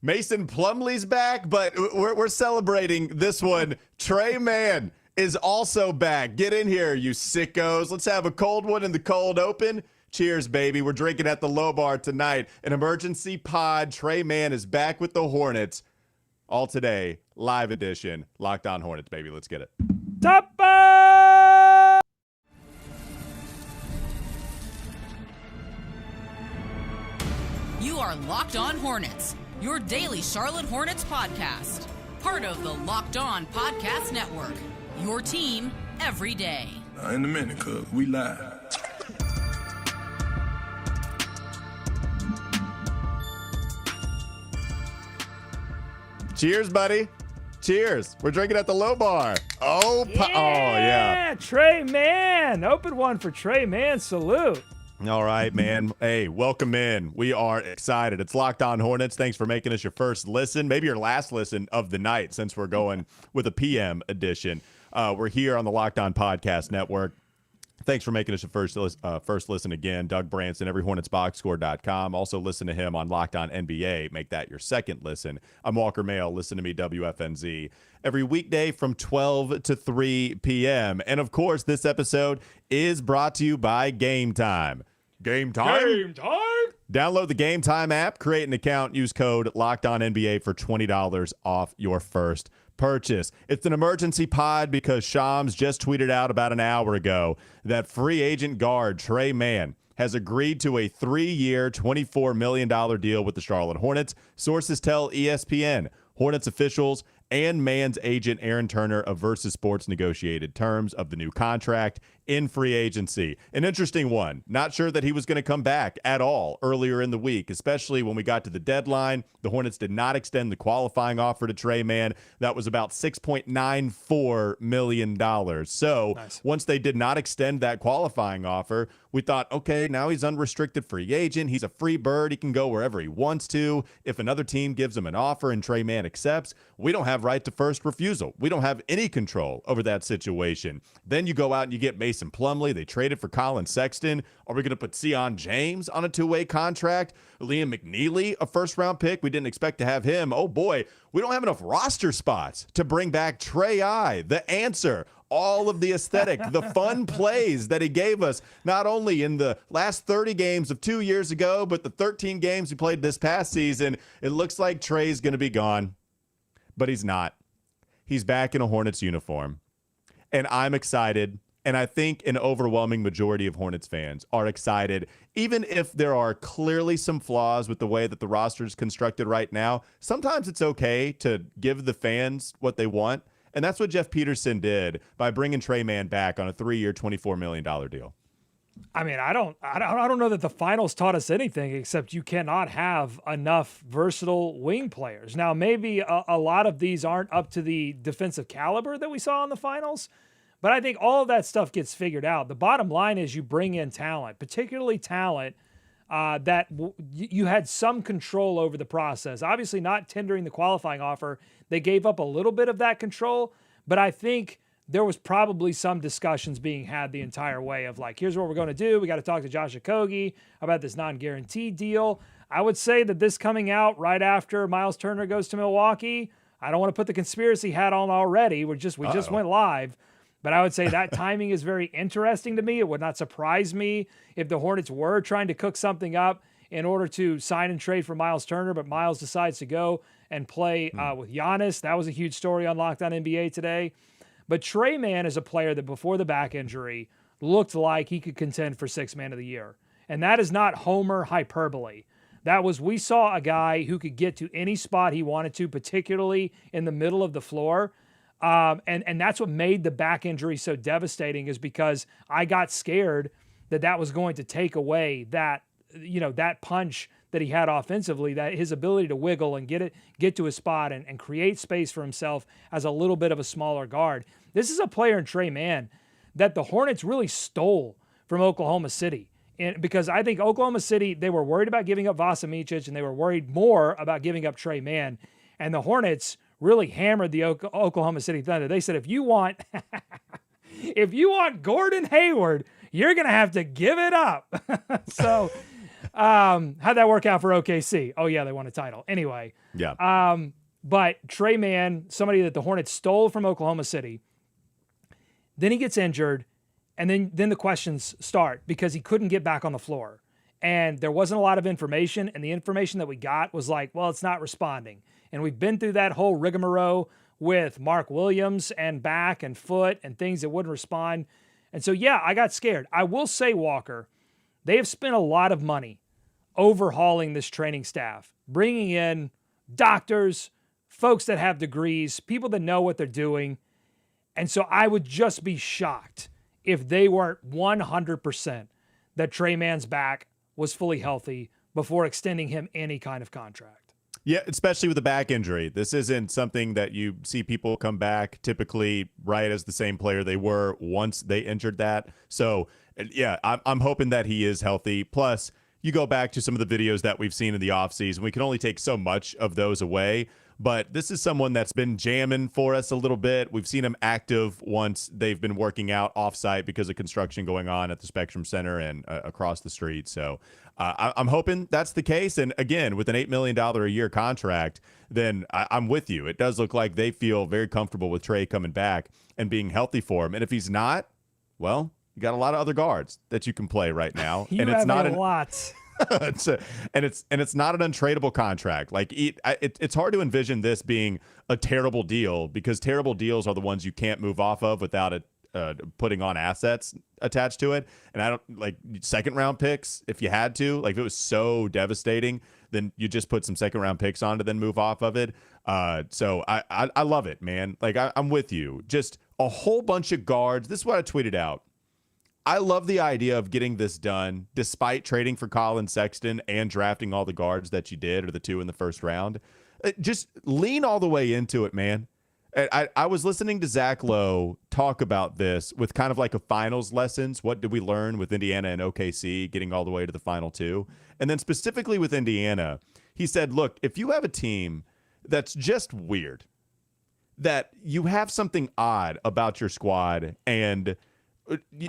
Mason Plumlee's back, but we're celebrating this one. Trey Mann is also back. Get in here, you sickos. Let's have a cold one in the cold open. Cheers, baby. We're drinking at the Low Bar tonight. An emergency pod. Trey Mann is back with the Hornets. All today, live edition. Locked On Hornets, baby. Let's get it. Topper! You are Locked On Hornets, your daily Charlotte Hornets podcast. Part of the Locked On Podcast Network, your team every day. In a minute, cuz we live. Cheers, buddy. Cheers. We're drinking at the Low Bar. Oh, yeah. Trey Mann. Open one for Trey Mann. Salute. All right, man. Hey, welcome in. We are excited. It's Locked On Hornets. Thanks for making us your first listen, maybe your last listen of the night, since we're going with a PM edition. We're here on the Locked On Podcast Network. Thanks for making us your first listen again. Doug Branson, everyhornetsboxscore.com. Also listen to him on Locked On NBA. Make that your second listen. I'm Walker Mail. Listen to me, WFNZ. Every weekday from 12 to 3 p.m. And, of course, this episode is brought to you by Game Time. Game Time? Game Time? Download the Game Time app, create an account, use code LOCKEDONNBA for $20 off your first purchase. It's an emergency pod because Shams just tweeted out about an hour ago that free agent guard Trey Mann has agreed to a 3-year, $24 million deal with the Charlotte Hornets. Sources tell ESPN. Hornets officials and Mann's agent Aaron Turner of Versus Sports negotiated terms of the new contract in free agency. An interesting one. Not sure that he was going to come back at all earlier in the week, especially when we got to the deadline. The Hornets did not extend the qualifying offer to Trey Mann. That was about $6.94 million. So nice. Once they did not extend that qualifying offer, we thought, okay, now he's unrestricted free agent. He's a free bird. He can go wherever he wants to. If another team gives him an offer and Trey Mann accepts, we don't have right to first refusal. We don't have any control over that situation. Then you go out and you get Mason Plumlee. They traded for Collin Sexton. Are we going to put Sion James on a 2-way contract? Liam McNeely, a first-round pick. We didn't expect to have him. Oh, boy, we don't have enough roster spots to bring back Trey I, the answer. All of the aesthetic, the fun plays that he gave us, not only in the last 30 games of 2 years ago, but the 13 games he played this past season. It looks like Trey's going to be gone, but he's not. He's back in a Hornets uniform, and I'm excited. And I think an overwhelming majority of Hornets fans are excited, even if there are clearly some flaws with the way that the roster is constructed right now. Sometimes it's okay to give the fans what they want. And that's what Jeff Peterson did by bringing Trey Mann back on a 3-year, $24 million deal. I mean, I don't know that the finals taught us anything except you cannot have enough versatile wing players. Now, maybe a lot of these aren't up to the defensive caliber that we saw in the finals, but I think all of that stuff gets figured out. The bottom line is you bring in talent, particularly talent that you had some control over the process. Obviously not tendering the qualifying offer. They gave up a little bit of that control, but I think there was probably some discussions being had the entire way of like, here's what we're going to do. We got to talk to Josh Okogie about this non-guaranteed deal. I would say that this coming out right after Miles Turner goes to Milwaukee, I don't want to put the conspiracy hat on already. We just went live. But I would say that timing is very interesting to me. It would not surprise me if the Hornets were trying to cook something up in order to sign and trade for Miles Turner, but Miles decides to go and play with Giannis. That was a huge story on Locked On NBA today. But Trey Mann is a player that before the back injury looked like he could contend for Sixth Man of the Year. And that is not Homer hyperbole. That was, we saw a guy who could get to any spot he wanted to, particularly in the middle of the floor. And that's what made the back injury so devastating, is because I got scared that was going to take away that punch that he had offensively, that his ability to wiggle and get to his spot and create space for himself as a little bit of a smaller guard. This is a player in Trey Mann that the Hornets really stole from Oklahoma City. And because I think Oklahoma City, they were worried about giving up Vasa Micic and they were worried more about giving up Trey Mann. And the Hornets really hammered the Oklahoma City Thunder. They said, if you want Gordon Hayward, you're going to have to give it up. So How'd that work out for OKC? Oh, yeah, they won a title. Anyway. Yeah. But Tre Mann, somebody that the Hornets stole from Oklahoma City, then he gets injured, and then the questions start because he couldn't get back on the floor. And there wasn't a lot of information, and the information that we got was like, well, it's not responding. And we've been through that whole rigmarole with Mark Williams and back and foot and things that wouldn't respond. And so, yeah, I got scared. I will say, Walker, they have spent a lot of money overhauling this training staff, bringing in doctors, folks that have degrees, people that know what they're doing. And so I would just be shocked if they weren't 100% that Tre Mann's back was fully healthy before extending him any kind of contract. Yeah, especially with a back injury. This isn't something that you see people come back typically right as the same player they were once they injured that. So, yeah, I'm hoping that he is healthy. Plus, you go back to some of the videos that we've seen in the offseason. We can only take so much of those away. But this is someone that's been jamming for us a little bit. We've seen him active once they've been working out offsite because of construction going on at the Spectrum Center and across the street. So I'm hoping that's the case. And again, with an $8 million a year contract, then I'm with you. It does look like they feel very comfortable with Tre coming back and being healthy for him. And if he's not, well, you got a lot of other guards that you can play right now. You and have it's not a lot. it's not an untradeable contract. Like it's hard to envision this being a terrible deal because terrible deals are the ones you can't move off of without it putting on assets attached to it. And I don't like second round picks if you had to. Like if it was so devastating, then you just put some second round picks on to then move off of it. So I love it, man. Like I'm with you. Just a whole bunch of guards. This is what I tweeted out. I love the idea of getting this done despite trading for Collin Sexton and drafting all the guards that you did or the two in the first round. Just lean all the way into it, man. I was listening to Zach Lowe talk about this with kind of like a finals lessons. What did we learn with Indiana and OKC getting all the way to the final two? And then specifically with Indiana, he said, look, if you have a team that's just weird, that you have something odd about your squad and the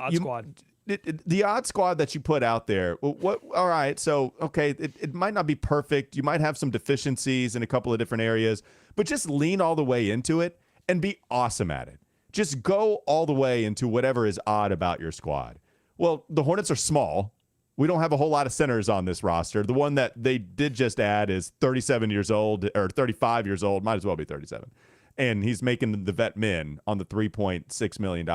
odd squad that you put out there. What? All right. So, okay, it might not be perfect. You might have some deficiencies in a couple of different areas, but just lean all the way into it and be awesome at it. Just go all the way into whatever is odd about your squad. Well, the Hornets are small. We don't have a whole lot of centers on this roster. The one that they did just add is 37 years old or 35 years old. Might as well be 37. And he's making the vet min on the $3.6 million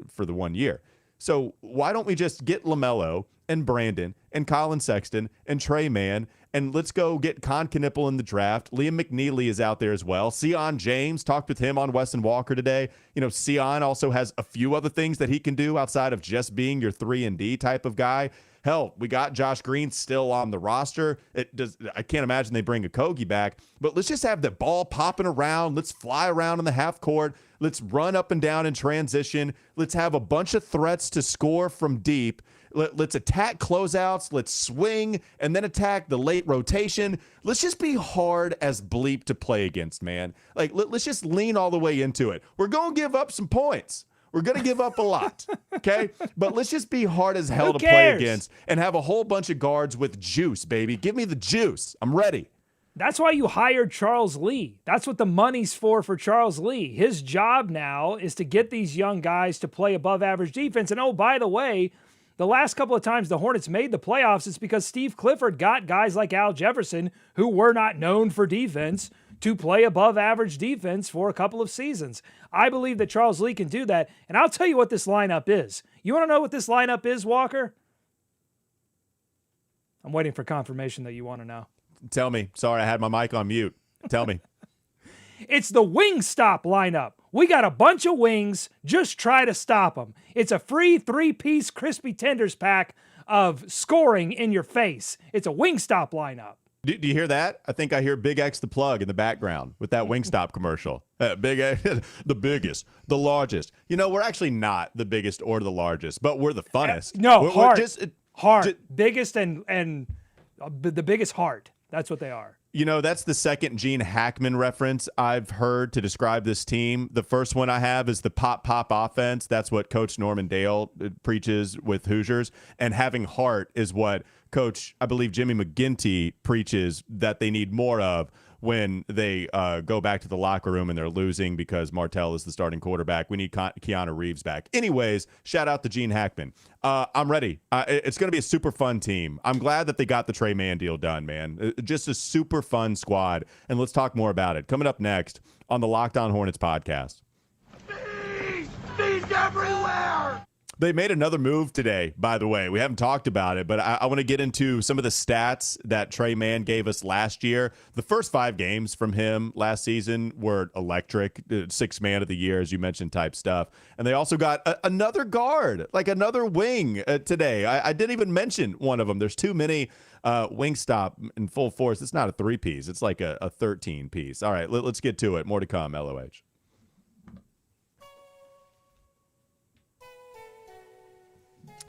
for the 1 year. So why don't we just get LaMelo and Brandon and Collin Sexton and Trey Mann, and let's go get Con Knipple in the draft. Liam McNeely is out there as well. Sion James, talked with him on Weston Walker today. You know, Sion also has a few other things that he can do outside of just being your 3-and-D type of guy. Hell, we got Josh Green still on the roster. I can't imagine they bring a Kogi back, but let's just have the ball popping around. Let's fly around in the half court. Let's run up and down in transition. Let's have a bunch of threats to score from deep. Let's attack closeouts. Let's swing and then attack the late rotation. Let's just be hard as bleep to play against, man. Like, let's just lean all the way into it. We're going to give up some points. We're going to give up a lot, okay? But let's just be hard as hell to play against and have a whole bunch of guards with juice, baby. Give me the juice. I'm ready. That's why you hired Charles Lee. That's what the money's for Charles Lee. His job now is to get these young guys to play above average defense. And oh, by the way, the last couple of times the Hornets made the playoffs, it's because Steve Clifford got guys like Al Jefferson, who were not known for defense, to play above average defense for a couple of seasons. I believe that Charles Lee can do that. And I'll tell you what this lineup is. You want to know what this lineup is, Walker? I'm waiting for confirmation that you want to know. Tell me. Sorry, I had my mic on mute. Tell me. It's the wing stop lineup. We got a bunch of wings. Just try to stop them. It's a free 3-piece crispy tenders pack of scoring in your face. It's a wing stop lineup. Do you hear that? I think I hear Big X the Plug in the background with that Wingstop commercial. Big X, the biggest, the largest. You know, we're actually not the biggest or the largest, but we're the funnest. Heart. Biggest and the biggest heart. That's what they are. That's the second Gene Hackman reference I've heard to describe this team. The first one I have is the pop offense. That's what Coach Norman Dale preaches with Hoosiers. And having heart is what Coach, I believe, Jimmy McGinty preaches that they need more of when they go back to the locker room and they're losing because Martell is the starting quarterback. We need Keanu Reeves back. Anyways, shout out to Gene Hackman. I'm ready. It's going to be a super fun team. I'm glad that they got the Trey Mann deal done, man. Just a super fun squad. And let's talk more about it. Coming up next on the Locked On Hornets podcast. Bees everywhere! They made another move today, by the way. We haven't talked about it, but I want to get into some of the stats that Trey Mann gave us last year. The first 5 games from him last season were electric, 6th man of the year, as you mentioned, type stuff. And they also got another guard, like another wing today. I didn't even mention one of them. There's too many. Wingstop in full force. It's not a 3-piece. It's like a 13-piece. All right, let's get to it. More to come, LOH.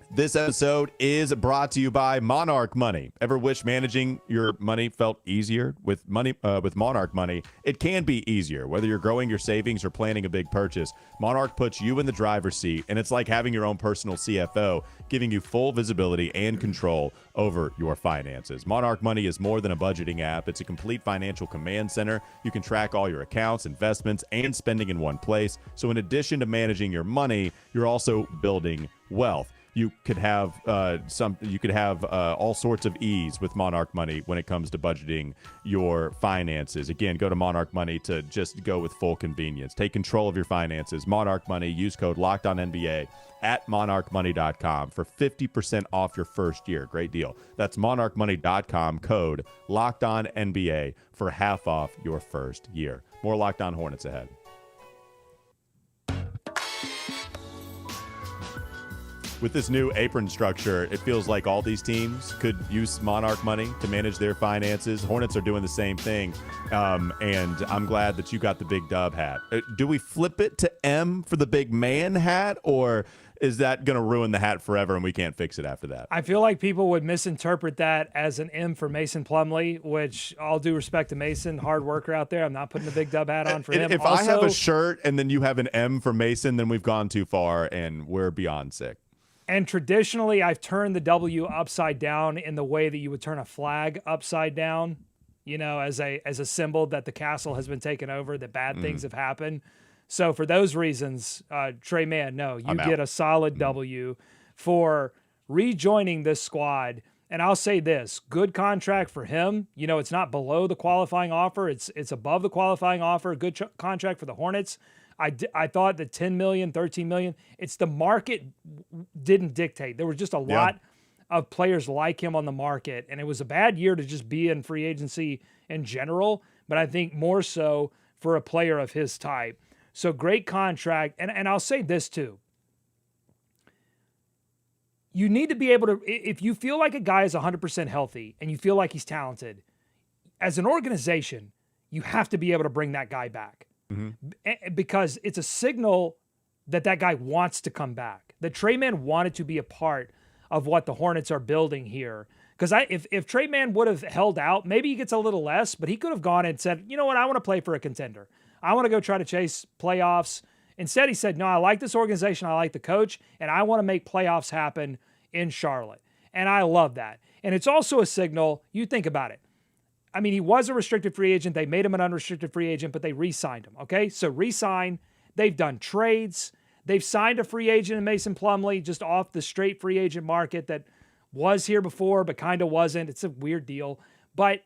This episode is brought to you by Monarch Money. Ever wish managing your money felt easier? With Monarch Money, it can be easier. Whether you're growing your savings or planning a big purchase, Monarch puts you in the driver's seat, and it's like having your own personal CFO, giving you full visibility and control over your finances. Monarch Money is more than a budgeting app. It's a complete financial command center. You can track all your accounts, investments, and spending in one place. So in addition to managing your money, you're also building wealth. You could have all sorts of ease with Monarch Money when it comes to budgeting your finances. Again, go to Monarch Money to just go with full convenience. Take control of your finances. Monarch Money. Use code LOCKEDONNBA at monarchmoney.com for 50% off your first year. Great deal. That's monarchmoney.com, code LOCKEDONNBA for half off your first year. More Locked On Hornets ahead. With this new apron structure, it feels like all these teams could use Monarch Money to manage their finances. Hornets are doing the same thing, and I'm glad that you got the big dub hat. Do we flip it to M for the big man hat, or is that going to ruin the hat forever and we can't fix it after that? I feel like people would misinterpret that as an M for Mason Plumlee, which, all due respect to Mason, hard worker out there. I'm not putting the big dub hat on for him. If I have a shirt and then you have an M for Mason, then we've gone too far and we're beyond sick. And traditionally, I've turned the W upside down in the way that you would turn a flag upside down, as a symbol that the castle has been taken over, that bad things have happened. So for those reasons, Trey Mann, no, you get a solid W for rejoining this squad. And I'll say this, good contract for him. It's not below the qualifying offer. It's above the qualifying offer. Good contract for the Hornets. I thought the $10 million, $13 million, it's the market didn't dictate. There was just a lot of players like him on the market, and it was a bad year to just be in free agency in general, but I think more so for a player of his type. So great contract, and I'll say this too. You need to be able to, if you feel like a guy is 100% healthy and you feel like he's talented, as an organization, you have to be able to bring that guy back. Mm-hmm. Because it's a signal that guy wants to come back. That Trey Mann wanted to be a part of what the Hornets are building here. Because if Trey Mann would have held out, maybe he gets a little less, but he could have gone and said, you know what, I want to play for a contender. I want to go try to chase playoffs. Instead, he said, no, I like this organization, I like the coach, and I want to make playoffs happen in Charlotte. And I love that. And it's also a signal, you think about it. I mean, he was a restricted free agent. They made him an unrestricted free agent, but they re-signed him, okay? So re-sign. They've done trades. They've signed a free agent in Mason Plumlee just off the straight free agent market that was here before but kind of wasn't. It's a weird deal. But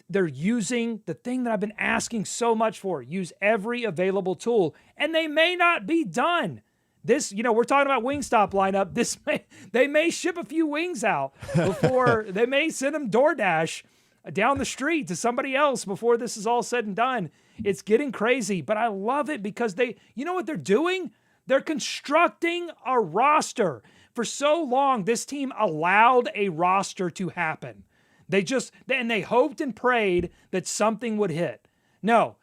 they're using the thing that I've been asking so much for, use every available tool, and they may not be done. This, we're talking about Wingstop lineup. They may ship a few wings out before they may send them DoorDash down the street to somebody else before this is all said and done. It's getting crazy, but I love it because you know what they're doing? They're constructing a roster. For so long, this team allowed a roster to happen. They hoped and prayed that something would hit. No,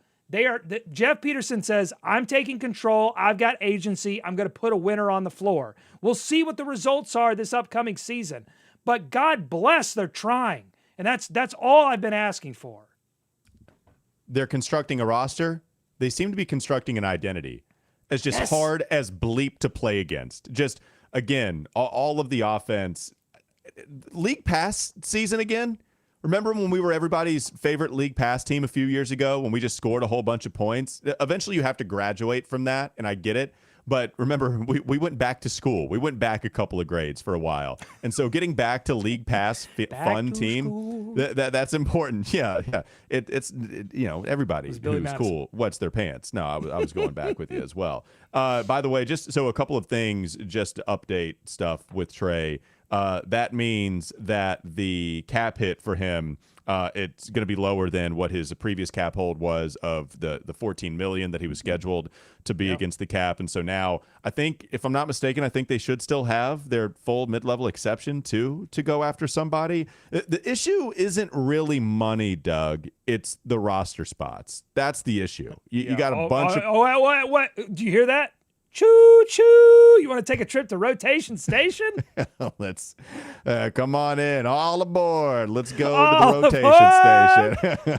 Jeff Peterson says, I'm taking control. I've got agency. I'm going to put a winner on the floor. We'll see what the results are this upcoming season. But God bless, they're trying. And that's all I've been asking for. they're constructing a roster, they seem to be constructing an identity. It's just hard as bleep to play against. Just, again, all of the offense. League Pass season again. Remember when we were everybody's favorite League Pass team a few years ago when we just scored a whole bunch of points? Eventually you have to graduate from that, and I get it. But remember, we went back to school. We went back a couple of grades for a while. And so getting back to League Pass fun team, that's important. Yeah. It's everybody who's cool wets their pants. No, I was going back with you as well. By the way, just so a couple of things, just to update stuff with Trey. That means that the cap hit for him, it's going to be lower than what his previous cap hold was of the $14 million that he was scheduled to be against the cap. And so now I think, if I'm not mistaken, I think they should still have their full mid-level exception to go after somebody. The issue isn't really money, Doug. It's the roster spots. That's the issue. You got a bunch of... What? Do you hear that? Choo choo! You want to take a trip to rotation station? Let's come on in, all aboard. Let's go to the rotation station.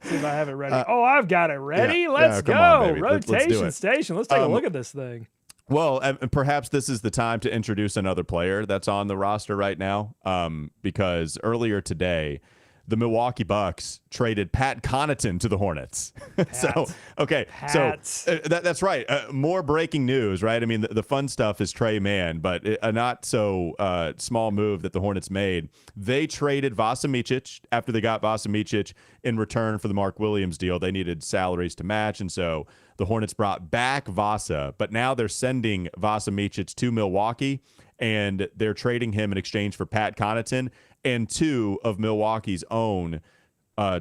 See if I have it ready. I've got it ready. Yeah, Let's go. on, Rotation station. Let's take a look at this thing. Well, and perhaps this is the time to introduce another player that's on the roster right now, because earlier today, the Milwaukee Bucks traded Pat Connaughton to the Hornets. That's right. More breaking news, right? I mean, the fun stuff is Trey Mann, but a not so small move that the Hornets made. They traded Vasa Micic after they got Vasa Micic in return for the Mark Williams deal. They needed salaries to match, and so the Hornets brought back Vasa, but now they're sending Vasa Micic to Milwaukee, and they're trading him in exchange for Pat Connaughton and 2 of Milwaukee's own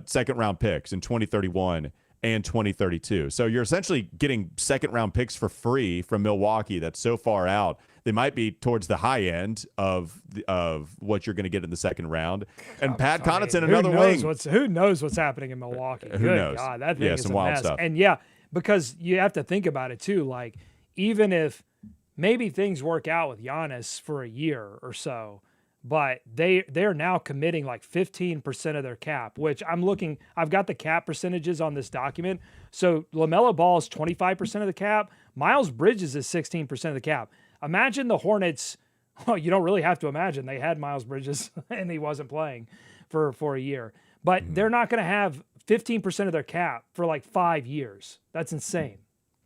second-round picks in 2031 and 2032. So you're essentially getting second-round picks for free from Milwaukee that's so far out. They might be towards the high end of what you're going to get in the second round. And Pat Connaughton, another wing. Who knows what's happening in Milwaukee? Who knows? God, that thing is some a wild mess. stuff. And because you have to think about it too. Like, even if maybe things work out with Giannis for a year or so, but they're now committing like 15% of their cap, which I've got the cap percentages on this document. So LaMelo Ball is 25% of the cap. Miles Bridges is 16% of the cap. Imagine the Hornets. Well, you don't really have to imagine. They had Miles Bridges and he wasn't playing for a year, but they're not going to have 15% of their cap for like 5 years. That's insane.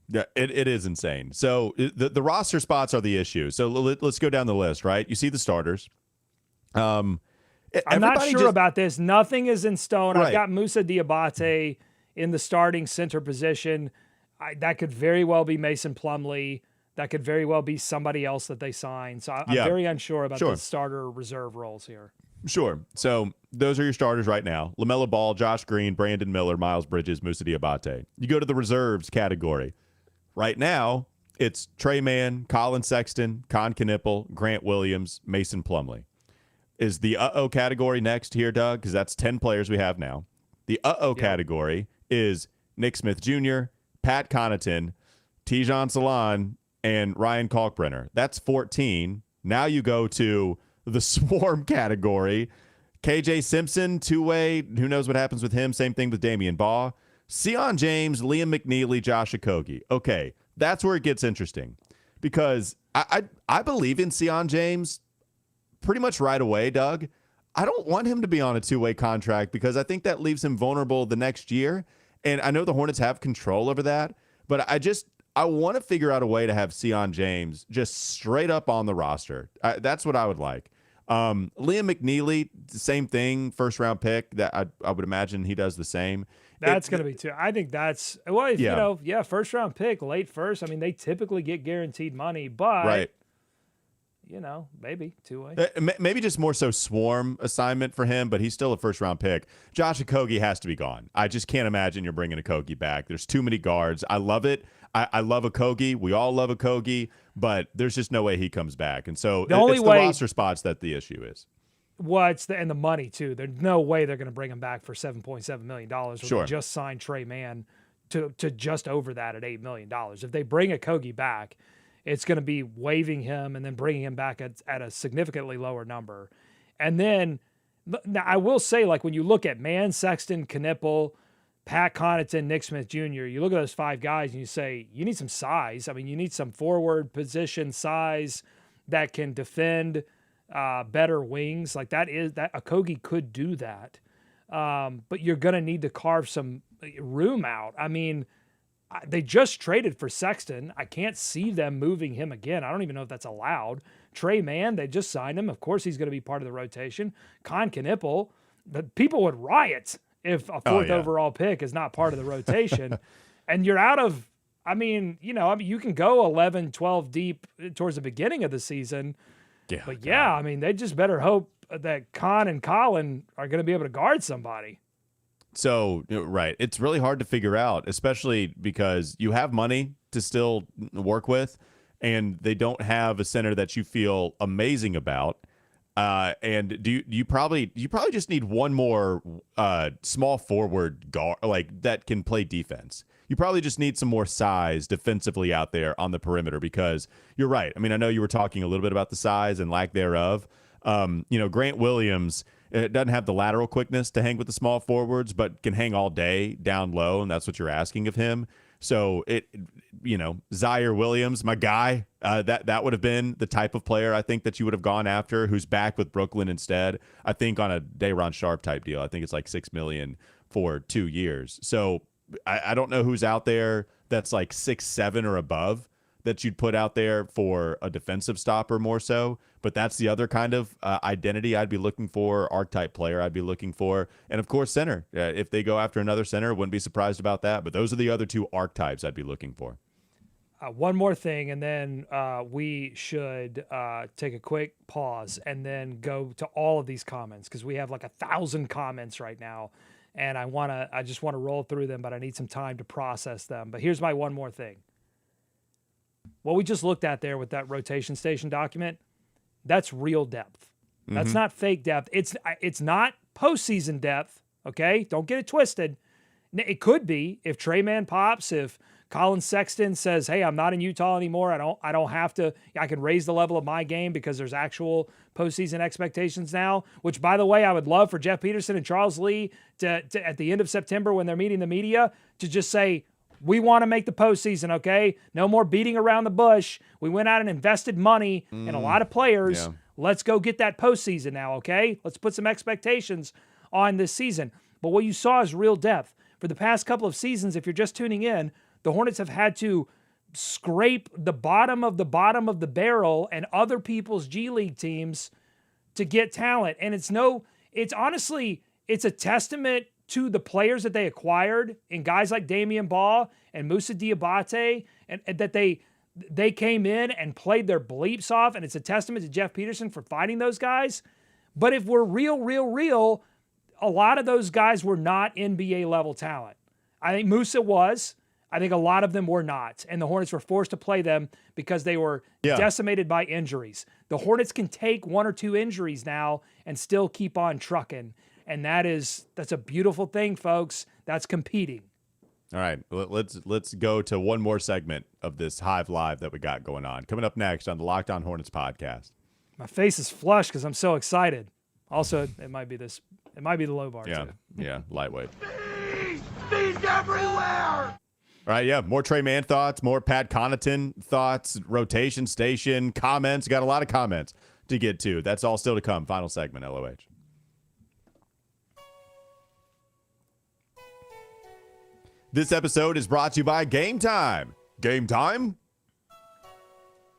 Yeah, it is insane. So the roster spots are the issue. So let's go down the list, right? You see the starters. I'm not sure about this. Nothing is in stone. Right. I've got Moussa Diabate in the starting center position. That could very well be Mason Plumlee. That could very well be somebody else that they sign. So I'm very unsure about the starter reserve roles here. Sure. So those are your starters right now. LaMelo Ball, Josh Green, Brandon Miller, Miles Bridges, Moussa Diabate. You go to the reserves category. Right now, it's Tre Mann, Collin Sexton, Con Knipple, Grant Williams, Mason Plumlee. Is the category next here, Doug? Because that's 10 players we have now. The category is Nick Smith Jr., Pat Connaughton, Tijon Salon, and Ryan Kalkbrenner. That's 14. Now you go to the swarm category. KJ Simpson, two-way. Who knows what happens with him? Same thing with Damian Baugh. Sion James, Liam McNeely, Josh Okogie. Okay, that's where it gets interesting. Because I believe in Sion James pretty much right away, Doug. I don't want him to be on a two-way contract because I think that leaves him vulnerable the next year. And I know the Hornets have control over that, but I want to figure out a way to have Sion James just straight up on the roster. That's what I would like. Liam McNeely, same thing, first-round pick. That I would imagine he does the same. That's going to be too. I think that's first-round pick, late first. I mean, they typically get guaranteed money, but right. Maybe two-way. Maybe just more so swarm assignment for him, but he's still a first-round pick. Josh Okogie has to be gone. I just can't imagine you're bringing Okogie back. There's too many guards. I love it. I love Okogie. We all love Okogie, but there's just no way he comes back. And so it's the roster spots that the issue is. And the money, too. There's no way they're going to bring him back for $7.7 million. Sure. They just signed Trey Mann to just over that at $8 million. If they bring Okogie back, it's going to be waiving him and then bringing him back at a significantly lower number. And then, now I will say, like, when you look at Mann, Sexton, Knipple, Pat Connaughton, Nick Smith Jr., you look at those 5 guys and you say, you need some size. I mean, you need some forward position size that can defend, better wings. Like that Okogie could do that. But you're going to need to carve some room out. I mean, they just traded for Sexton. I can't see them moving him again. I don't even know if that's allowed. Trey Mann, they just signed him. Of course, he's going to be part of the rotation. Con Knipple, but people would riot if a 4th overall pick is not part of the rotation. And you're out of, you can go 11, 12 deep towards the beginning of the season. Yeah, but they just better hope that Con and Collin are going to be able to guard somebody. So, right. It's really hard to figure out, especially because you have money to still work with, and they don't have a center that you feel amazing about. And you probably just need one more small forward guard that can play defense. You probably just need some more size defensively out there on the perimeter, because you're right. I mean, I know you were talking a little bit about the size and lack thereof. Grant Williams doesn't have the lateral quickness to hang with the small forwards, but can hang all day down low, and that's what you're asking of him. So Zaire Williams, my guy, that would have been the type of player I think that you would have gone after, who's back with Brooklyn instead. I think on a Day'Ron Sharpe type deal. I think it's like $6 million for 2 years. So I don't know who's out there that's like 6'7" or above that you'd put out there for a defensive stopper more so. But that's the other kind of identity I'd be looking for, archetype player I'd be looking for. And, of course, center. If they go after another center, wouldn't be surprised about that. But those are the other 2 archetypes I'd be looking for. One more thing, and then we should take a quick pause and then go to all of these comments, because we have like 1,000 comments right now. And I just want to roll through them, but I need some time to process them. But here's my one more thing. What we just looked at there with that rotation station document, that's real depth. Mm-hmm. That's not fake depth. It's not postseason depth, okay? Don't get it twisted. It could be if Trey Mann pops, if Collin Sexton says, hey, I'm not in Utah anymore. I don't have to. I can raise the level of my game because there's actual postseason expectations now, which, by the way, I would love for Jeff Peterson and Charles Lee to at the end of September when they're meeting the media to just say, we want to make the postseason, okay? No more beating around the bush. We went out and invested money in a lot of players. Yeah. Let's go get that postseason now, okay? Let's put some expectations on this season. But what you saw is real depth. For the past couple of seasons, if you're just tuning in, the Hornets have had to scrape the bottom of the barrel and other people's G League teams to get talent. And it's a testament to the players that they acquired and guys like Damian Baugh and Moussa Diabate, and that they came in and played their bleeps off, and it's a testament to Jeff Peterson for finding those guys. But if we're real, a lot of those guys were not NBA level talent. I think Moussa was. I think a lot of them were not, and the Hornets were forced to play them because they were decimated by injuries. The Hornets can take 1 or 2 injuries now and still keep on trucking. And that's a beautiful thing, folks. That's competing. All right, let's go to one more segment of this Hive Live that we got going on. Coming up next on the Locked On Hornets podcast. My face is flushed because I'm so excited. Also, it might be the low bar too. Yeah, lightweight. Bees everywhere! All right, more Trey Mann thoughts, more Pat Connaughton thoughts, rotation station, comments. Got a lot of comments to get to. That's all still to come. Final segment, LOH. This episode is brought to you by Game Time. Game Time?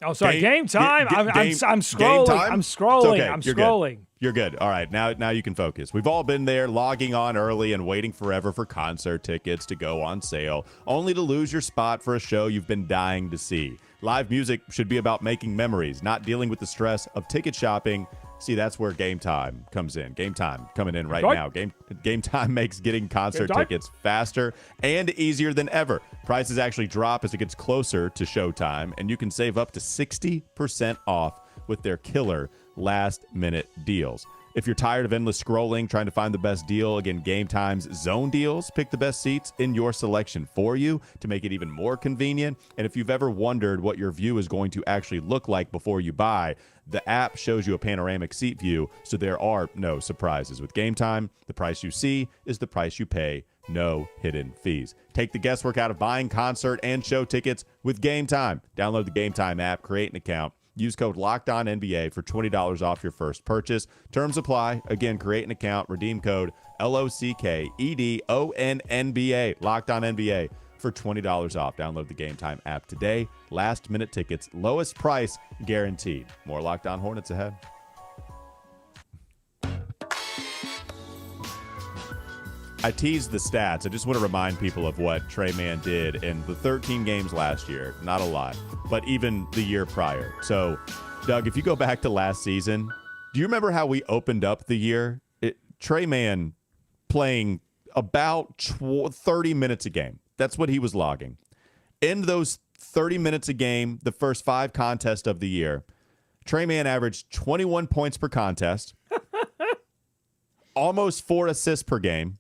Oh, sorry. Game Time? I'm scrolling. Game time? I'm scrolling. Okay, I'm you're scrolling. Good. You're good. All right. Now you can focus. We've all been there logging on early and waiting forever for concert tickets to go on sale, only to lose your spot for a show you've been dying to see. Live music should be about making memories, not dealing with the stress of ticket shopping. See, that's where Game Time comes in. Game Time coming in right now. Game Time makes getting concert tickets faster and easier than ever. Prices actually drop as it gets closer to showtime, and you can save up to 60% off with their killer last-minute deals. If you're tired of endless scrolling, trying to find the best deal, again, Game Time's zone deals pick the best seats in your selection for you to make it even more convenient. And if you've ever wondered what your view is going to actually look like before you buy, The app shows you a panoramic seat view, so there are no surprises. With Game Time, the price you see is the price you pay. No hidden fees. Take the guesswork out of buying concert and show tickets with Game Time. Download the Game Time app, create an account. Use code LOCKEDONNBA for $20 off your first purchase. Terms apply. Again, create an account. Redeem code LOCKEDONNBA. LOCKEDONNBA for $20 off. Download the Game Time app today. Last minute tickets. Lowest price guaranteed. More Locked On Hornets ahead. I teased the stats. I just want to remind people of what Trey Mann did in the 13 games last year. Not a lot, but even the year prior. So, Doug, if you go back to last season, do you remember how we opened up the year? Trey Mann playing about 30 minutes a game. That's what he was logging. In those 30 minutes a game, the first 5 contests of the year, Trey Mann averaged 21 points per contest, almost 4 assists per game.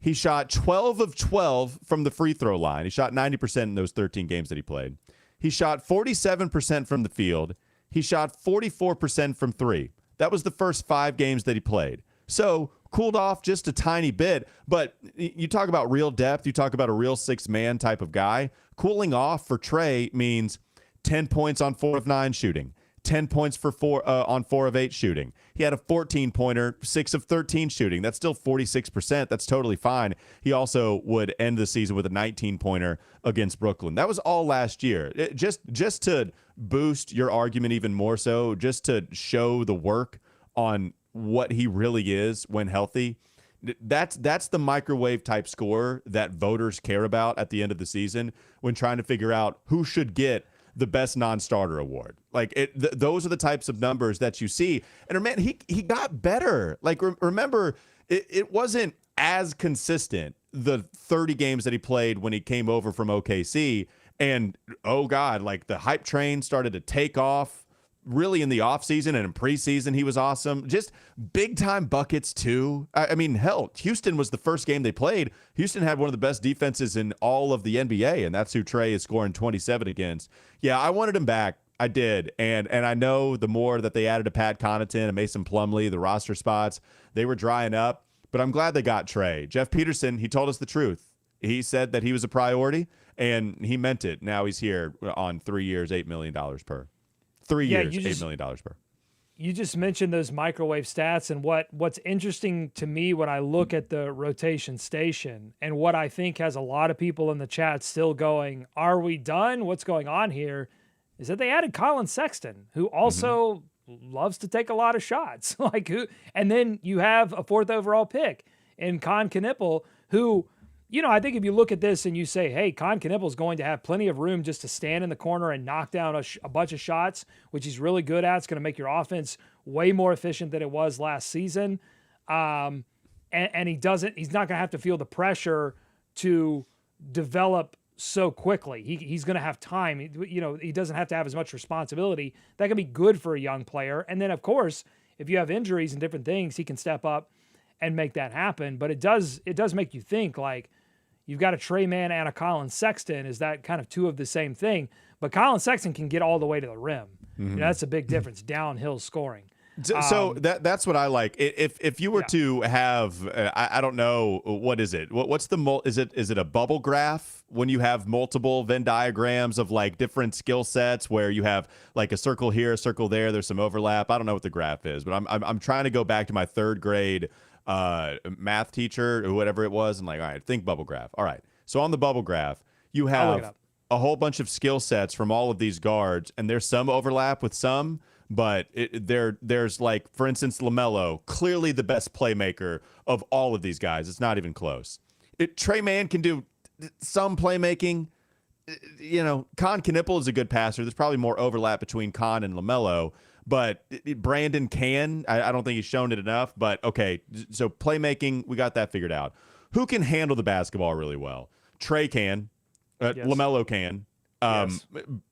He shot 12 of 12 from the free throw line. He shot 90% in those 13 games that he played. He shot 47% from the field. He shot 44% from 3. That was the first 5 games that he played. So cooled off just a tiny bit. But you talk about real depth. You talk about a real 6-man type of guy. Cooling off for Trey means 10 points on 4 of 9 shooting. 10 points for 4 on 4 of 8 shooting. He had a 14-pointer, 6 of 13 shooting. That's still 46%. That's totally fine. He also would end the season with a 19-pointer against Brooklyn. That was all last year. Just to boost your argument even more so, just to show the work on what he really is when healthy. That's the microwave type scorer that voters care about at the end of the season when trying to figure out who should get the best non-starter award. Like those are the types of numbers that you see. And man, he got better. Like remember, it wasn't as consistent the 30 games that he played when he came over from OKC. And oh God, like the hype train started to take off really in the offseason and in preseason. He was awesome. Just big time buckets too. I mean, hell, Houston was the first game they played. Houston had one of the best defenses in all of the NBA, and that's who Trey is scoring 27 against. Yeah, I wanted him back. I did. And I know the more that they added to Pat Connaughton and Mason Plumlee, the roster spots, they were drying up. But I'm glad they got Trey. Jeff Peterson, he told us the truth. He said that he was a priority, and he meant it. Now he's here on 3 years, $8 million per. 3 years, $8 million per. You just mentioned those microwave stats, and what's interesting to me when I look at the rotation station and what I think has a lot of people in the chat still going, are we done? What's going on here? Is that they added Collin Sexton, who also loves to take a lot of shots. And then you have a 4th overall pick in Con Knipple, who, you know, I think if you look at this and you say, hey, Con Knipple is going to have plenty of room just to stand in the corner and knock down a bunch of shots, which he's really good at. It's going to make your offense way more efficient than it was last season. And he's not going to have to feel the pressure to develop so quickly. He's going to have time. He doesn't have to have as much responsibility. That can be good for a young player. And then, of course, if you have injuries and different things, he can step up and make that happen. But it does make you think, like, you've got a Tre Mann and a Collin Sexton. Is that kind of two of the same thing? But Collin Sexton can get all the way to the rim. That's a big difference, downhill scoring. So that's what I like. If you were to have, I don't know, what is it? What's the is it a bubble graph when you have multiple Venn diagrams of like different skill sets where you have like a circle here, a circle there, there's some overlap. I don't know what the graph is, but I'm trying to go back to my 3rd grade math teacher or whatever it was, and like, all right, think bubble graph. All right, so on the bubble graph, you have a whole bunch of skill sets from all of these guards, and there's some overlap with some. But there's like, for instance, LaMelo, clearly the best playmaker of all of these guys. It's not even close. Trey Mann can do some playmaking. Con Knipple is a good passer. There's probably more overlap between Con and LaMelo. But Brandon can. I don't think he's shown it enough. But, okay, so playmaking, we got that figured out. Who can handle the basketball really well? Trey can. Yes. LaMelo can. Yes.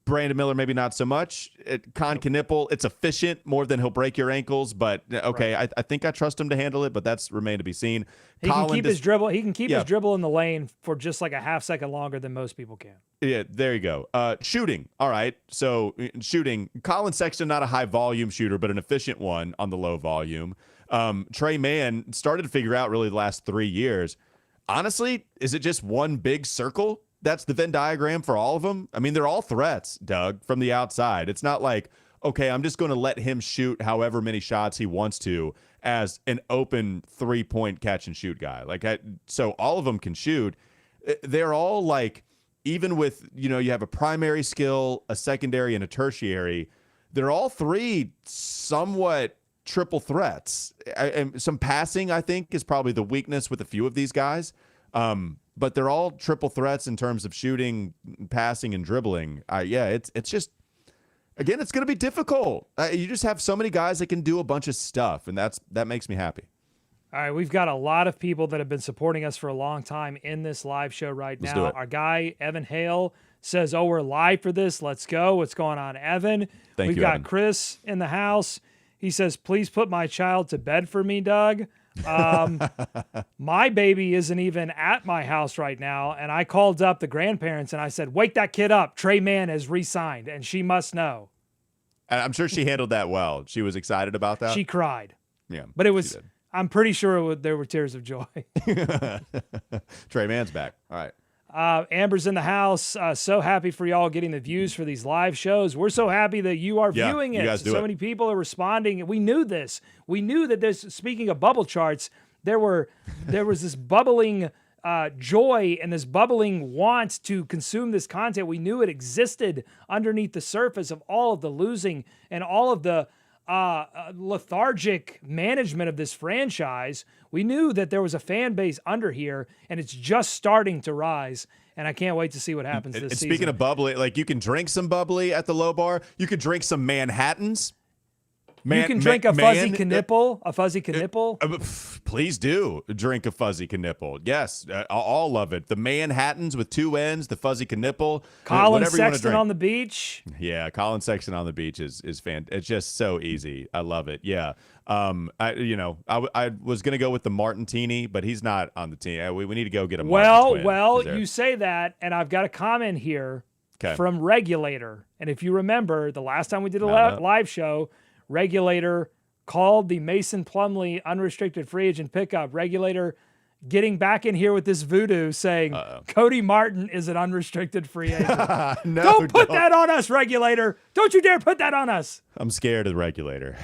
Brandon Miller, maybe not so much. Con Knipple, it's efficient more than he'll break your ankles, but okay, right. I think I trust him to handle it, but that's remained to be seen. He can keep his dribble. He can keep his dribble in the lane for just like a half second longer than most people can. Yeah, there you go. Shooting. All right. So shooting. Collin Sexton, not a high volume shooter, but an efficient one on the low volume. Trey Mann started to figure out really the last 3 years. Honestly, is it just one big circle? That's the Venn diagram for all of them. I mean, they're all threats, Doug, from the outside. It's not like, okay, I'm just going to let him shoot however many shots he wants to as an open 3-point catch and shoot guy. So all of them can shoot. They're all like, even with, you have a primary skill, a secondary, and a tertiary, they're all three somewhat triple threats. And some passing, I think, is probably the weakness with a few of these guys. But they're all triple threats in terms of shooting, passing, and dribbling. It's just, again, it's going to be difficult. You just have so many guys that can do a bunch of stuff, and that makes me happy. All right, we've got a lot of people that have been supporting us for a long time in this live show right now. Our guy, Evan Hale, says, we're live for this. Let's go. What's going on, Evan? We've got Evan. Chris in the house. He says, please put my child to bed for me, Doug. My baby isn't even at my house right now, and I called up the grandparents and I said, wake that kid up. Trey Mann has re-signed, and she must know. I'm sure she handled that well. She was excited about that. She cried. Yeah, but it was. I'm pretty sure there were tears of joy. Trey Mann's back. All right. Amber's in the house. So happy for y'all getting the views for these live shows. We're so happy that you are viewing it. So many people are responding. We knew this. We knew that there's, speaking of bubble charts, there was this bubbling joy and this bubbling want to consume this content. We knew it existed underneath the surface of all of the losing and all of the lethargic management of this franchise. We knew that there was a fan base under here, and it's just starting to rise. And I can't wait to see what happens this season. Speaking of bubbly, like, you can drink some bubbly at the low bar. You could drink some Manhattans. You can drink a fuzzy knipple. Please do drink a fuzzy knipple. Yes, all of it. The Manhattans with 2 N's, the fuzzy knipple. Collin Sexton on the beach. Yeah, Collin Sexton on the beach is fantastic. It's just so easy. I love it. Yeah. I was gonna go with the Martintini, but he's not on the team. We need to go get a Well, you say that, and I've got a comment here from Regulator. And if you remember, the last time we did a live show, Regulator called the Mason Plumlee unrestricted free agent pickup. Regulator getting back in here with this voodoo saying Cody Martin is an unrestricted free agent. Don't put that on us, Regulator. Don't you dare put that on us. I'm scared of the Regulator.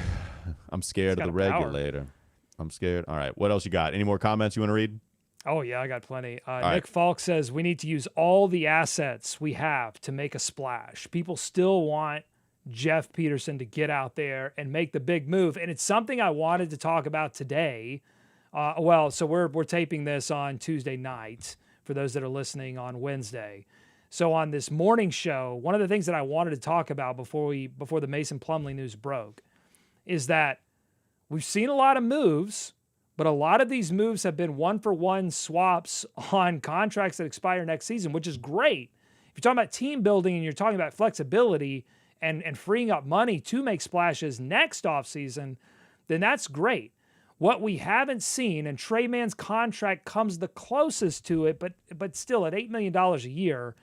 I'm scared of the Regulator. I'm scared. All right. What else you got? Any more comments you want to read? Oh, yeah, I got plenty. Nick Falk says, we need to use all the assets we have to make a splash. People still want Jeff Peterson to get out there and make the big move. And it's something I wanted to talk about today. So we're taping this on Tuesday night for those that are listening on Wednesday. So on this morning show, one of the things that I wanted to talk about before the Mason Plumlee news broke is that we've seen a lot of moves, but a lot of these moves have been 1-for-1 swaps on contracts that expire next season, which is great. If you're talking about team building and you're talking about flexibility and freeing up money to make splashes next offseason, then that's great. What we haven't seen, and Trey Mann's contract comes the closest to it, but still at $8 million a year,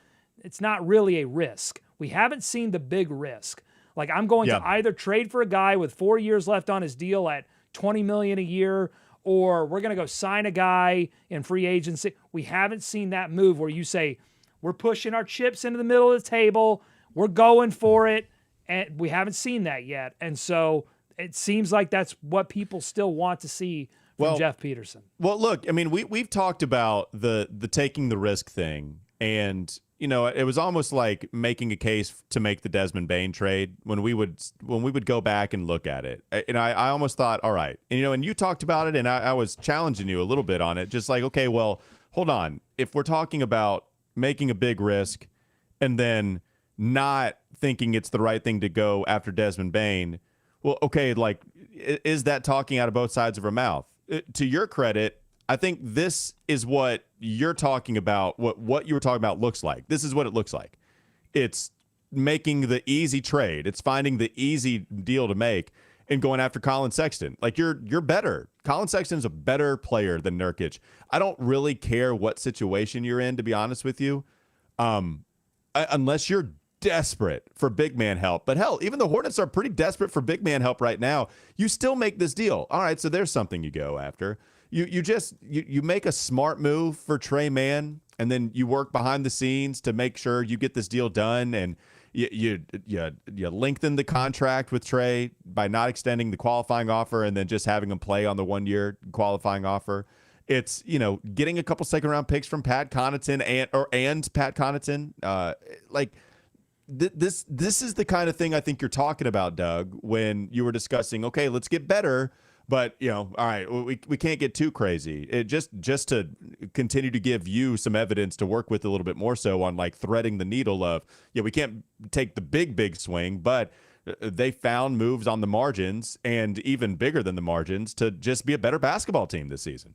it's not really a risk. We haven't seen the big risk. Like, I'm going to either trade for a guy with 4 years left on his deal at $20 million a year, or we're going to go sign a guy in free agency. We haven't seen that move where you say, we're pushing our chips into the middle of the table, we're going for it, and we haven't seen that yet. And so it seems like that's what people still want to see from Jeff Peterson. Well, look, I mean, we've talked about the taking the risk thing, and it was almost like making a case to make the Desmond Bane trade when we would go back and look at it. And I almost thought, all right, and you talked about it, and I was challenging you a little bit on it, just like, okay, well, hold on. If we're talking about making a big risk and then not thinking it's the right thing to go after Desmond Bane, well, okay, like, is that talking out of both sides of her mouth? To your credit, I think this is what you're talking about, what you were talking about looks like. This is what it looks like. It's making the easy trade. It's finding the easy deal to make and going after Collin Sexton. Like, you're better. Collin Sexton's a better player than Nurkic. I don't really care what situation you're in, to be honest with you, unless you're desperate for big man help. But hell, even the Hornets are pretty desperate for big man help right now. You still make this deal. All right, so there's something you go after. You make a smart move for Trey Mann, and then you work behind the scenes to make sure you get this deal done, and you lengthen the contract with Trey by not extending the qualifying offer and then just having him play on the 1-year qualifying offer. It's, getting a couple second-round picks from Pat Connaughton and Pat Connaughton. This is the kind of thing I think you're talking about, Doug, when you were discussing, okay, let's get better, but, all right, we can't get too crazy. It just to continue to give you some evidence to work with a little bit more so on, like, threading the needle of, we can't take the big swing, but they found moves on the margins and even bigger than the margins to just be a better basketball team this season.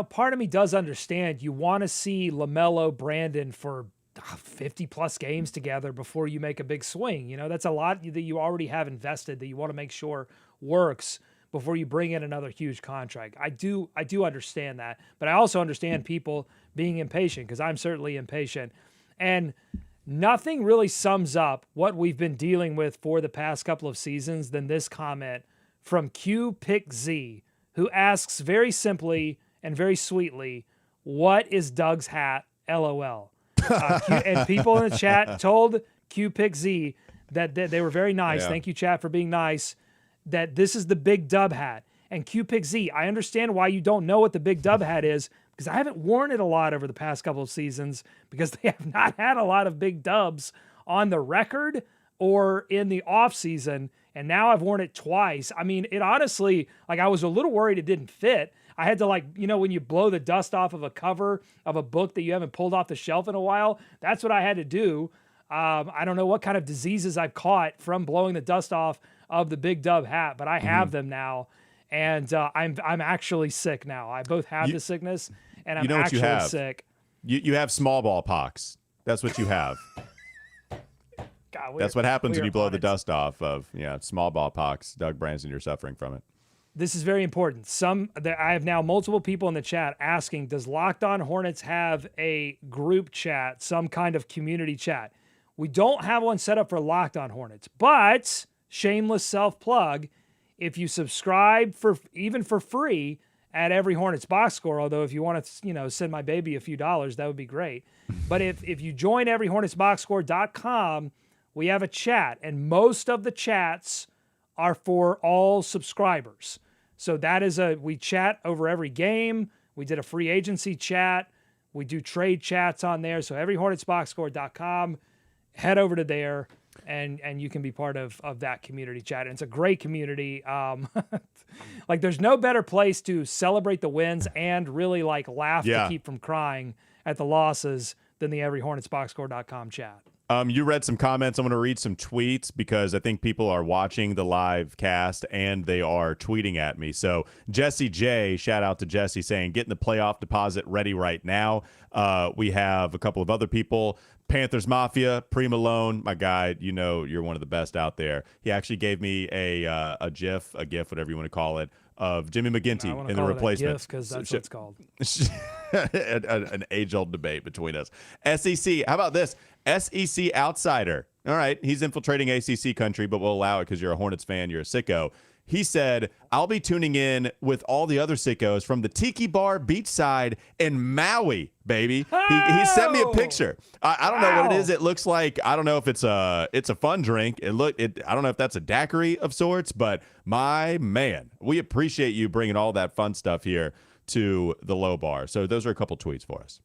Part of me does understand you want to see LaMelo, Brandon for 50-plus games together before you make a big swing. That's a lot that you already have invested that you want to make sure works before you bring in another huge contract. I do understand that, but I also understand people being impatient, because I'm certainly impatient. And nothing really sums up what we've been dealing with for the past couple of seasons than this comment from QPickZ, who asks very simply and very sweetly, "What is Doug's hat? LOL." And people in the chat told QPickZ that they were very nice. Yeah. Thank you, chat, for being nice. That this is the big dub hat. And QPickZ, I understand why you don't know what the big dub hat is, because I haven't worn it a lot over the past couple of seasons, because they have not had a lot of big dubs on the record or in the off season. And now I've worn it twice. I mean, it honestly, I was a little worried it didn't fit. I had to, when you blow the dust off of a cover of a book that you haven't pulled off the shelf in a while, that's what I had to do. I don't know what kind of diseases I've caught from blowing the dust off of the big dub hat, but I have them now, and I'm actually sick now. I both have the sickness, and I'm actually sick. You have small ball pox. That's what you have. God, that's what happens when you blow the dust off of small ball pox. Doug Branson, you're suffering from it. This is very important. I have now multiple people in the chat asking, does Locked On Hornets have a group chat, some kind of community chat? We don't have one set up for Locked On Hornets, but shameless self-plug, if you subscribe even for free at Every Hornets Boxscore, although if you want to send my baby a few dollars, that would be great. But if you join everyhornetsboxscore.com, we have a chat, and most of the chats are for all subscribers. So that is we chat over every game. We did a free agency chat. We do trade chats on there. So everyhornetsboxscore.com, head over to there, and you can be part of that community chat. And it's a great community. There's no better place to celebrate the wins and really laugh to keep from crying at the losses than the everyhornetsboxscore.com chat. You read some comments. I'm going to read some tweets because I think people are watching the live cast and they are tweeting at me. So Jesse J, shout out to Jesse, saying, getting the playoff deposit ready right now. We have a couple of other people. Panthers Mafia, Pre Malone, my guy, you're one of the best out there. He actually gave me a GIF, whatever you want to call it, of Jimmy McGinty in the replacement. Because that's what it's called. An age-old debate between us. SEC, how about this? SEC outsider. All right, he's infiltrating ACC country, but we'll allow it because you're a Hornets fan, you're a sicko. He said, I'll be tuning in with all the other sickos from the Tiki Bar beachside in Maui, baby. He sent me a picture. I don't know what it is. It looks like, I don't know if it's a fun drink. I don't know if that's a daiquiri of sorts, but my man, we appreciate you bringing all that fun stuff here to the low bar. So those are a couple tweets for us.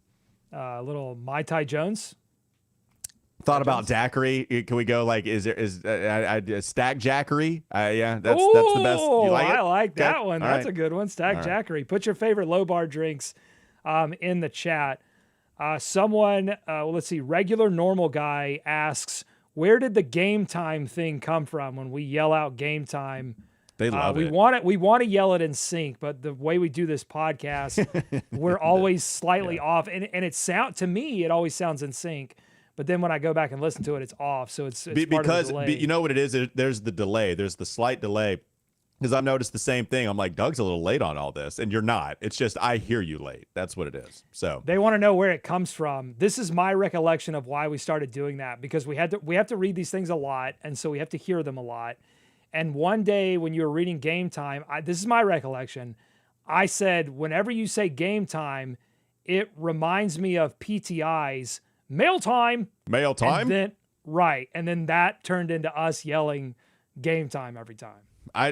Little Mai Tai Jones. Thought about daiquiri. Can we go is stack jackery? That's the best. You like it? I like that Okay. one. All That's right. a good one. Stack jackery. Put your favorite low bar drinks in the chat. Someone, let's see, regular normal guy asks, where did the game time thing come from when we yell out game time? They love it. We want to yell it in sync, but the way we do this podcast, we're always slightly off. And to me, it always sounds in sync. But then when I go back and listen to it, it's off. So it's part of the because delay. you know what it is? There's the delay. There's the slight delay. Because I've noticed the same thing. I'm like, Doug's a little late on all this, and you're not. It's just I hear you late. That's what it is. So they want to know where it comes from. This is my recollection of why we started doing that, because we have to read these things a lot, and so we have to hear them a lot. And one day when you were reading Game Time, this is my recollection. I said, whenever you say Game Time, it reminds me of PTI's Mail Time. Mail Time? And then that turned into us yelling Game Time every time.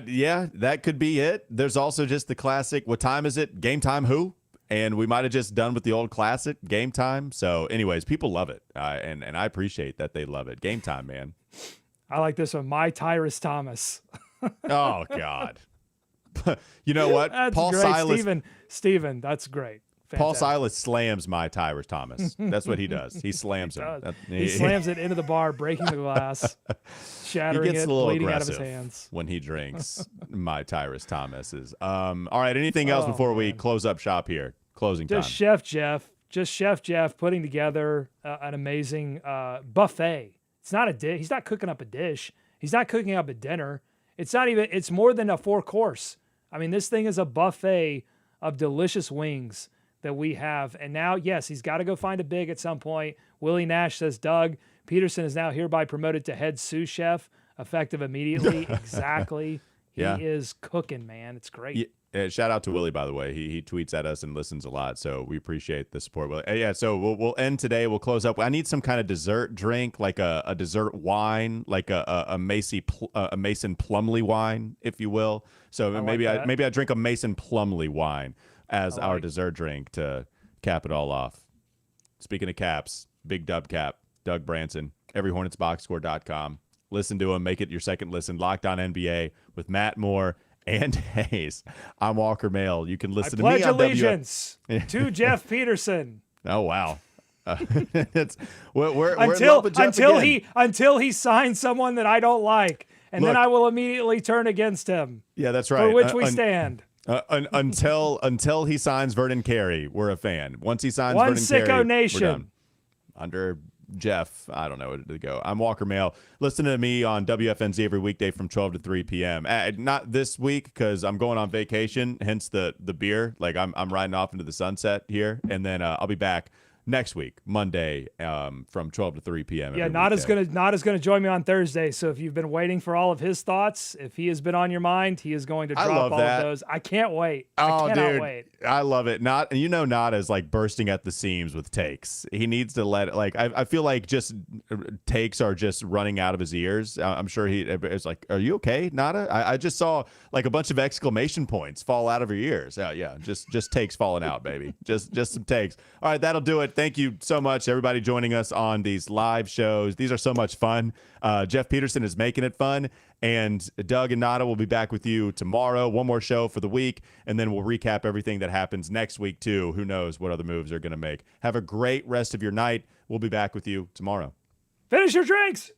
Yeah, that could be it. There's also just the classic, what time is it? Game Time who? And we might have just done with the old classic, Game Time. So anyways, people love it. And I appreciate that they love it. Game Time, man. I like this one. My Tyrus Thomas. Oh, God. You know what? That's Paul great. Silas. Steven, that's great. Fantastic. Paul Silas slams my Tyrus Thomas. That's what he does. He slams him. He slams it into the bar, breaking the glass, shattering he gets it, a little bleeding out of his aggressive hands. when he drinks my Tyrus Thomas's. All right, anything else before we close up shop here? Closing time. Chef Jeff putting together an amazing buffet. It's not a dish. He's not cooking up a dish. He's not cooking up a dinner. It's more than a 4-course. I mean, this thing is a buffet of delicious wings that we have. And now, yes, he's got to go find a big at some point. Willie Nash says, Doug Peterson is now hereby promoted to head sous chef, effective immediately. Exactly. He is cooking, man. It's great. Shout out to Willie, by the way. He tweets at us and listens a lot, so we appreciate the support. Yeah, so we'll end today. We'll close up. I need some kind of dessert drink, like a dessert wine, like a Mason Plumley wine, if you will. So maybe I drink a Mason Plumley wine as our dessert drink to cap it all off. Speaking of caps, big dub cap, Doug Branson, everyhornetsboxscore.com. Listen to him. Make it your second listen. Locked On NBA with Matt Moore and Hayes. I'm Walker Mail. You can listen to me on pledge allegiance to Jeff Peterson. Oh, wow. We're in love with Jeff until he signs someone that I don't like, and then I will immediately turn against him. Yeah, that's right. For which we stand. Until he signs Vernon Carey, we're a fan. Once he signs One Vernon sicko Carey, nation. we're done. Under Jeff, I don't know where to go. I'm Walker Mail. Listen to me on WFNZ every weekday from 12 to 3 p.m. Not this week because I'm going on vacation, hence the beer. Like I'm riding off into the sunset here, and then I'll be back next week, Monday, from 12 to 3 p.m. Yeah, Nada's gonna join me on Thursday. So if you've been waiting for all of his thoughts, if he has been on your mind, he is going to drop all of those. I can't wait. I cannot wait. I love it. Nada is like bursting at the seams with takes. He needs to let it, like I feel like just takes are just running out of his ears. I'm sure it's like, are you okay, Nada? I just saw like a bunch of exclamation points fall out of your ears. Yeah, just takes falling out, baby. Just some takes. All right, that'll do it. Thank you so much, everybody joining us on these live shows. These are so much fun. Jeff Peterson is making it fun. And Doug and Nada will be back with you tomorrow. One more show for the week, and then we'll recap everything that happens next week, too. Who knows what other moves they're going to make. Have a great rest of your night. We'll be back with you tomorrow. Finish your drinks.